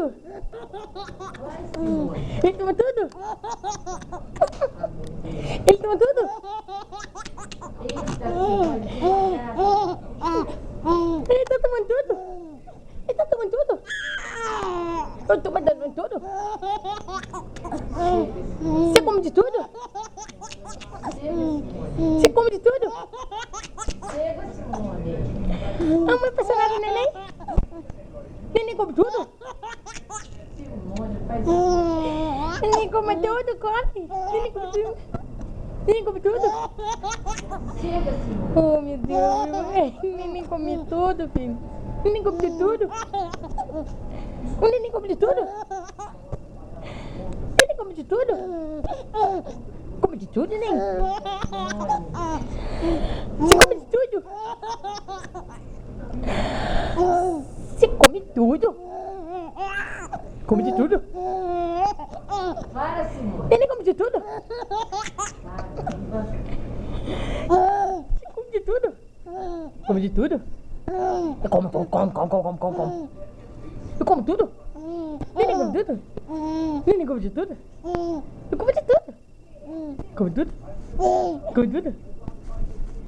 tudo? Ele toma tudo? Ele toma tudo? Ele tá tomando tudo? Ele tá tomando tudo? Eu tô mandando tudo? Você come de tudo? Você come de tudo? A mãe passou nada no neném? Neném come tudo? Neném come tudo, come? Neném come tudo? Neném come tudo? Oh, meu Deus, neném come tudo, filho. Neném come de tudo? O neném come de tudo? Ele come de tudo? Come de tudo, neném? Você come de tudo? Você come tudo? Come de tudo? Para, Simone. Neném come de tudo? Você come de tudo? Come de tudo? Eu como. Eu como tudo? Neném come tudo? Neném come de tudo? Eu como de tudo? Come tudo? Come tudo?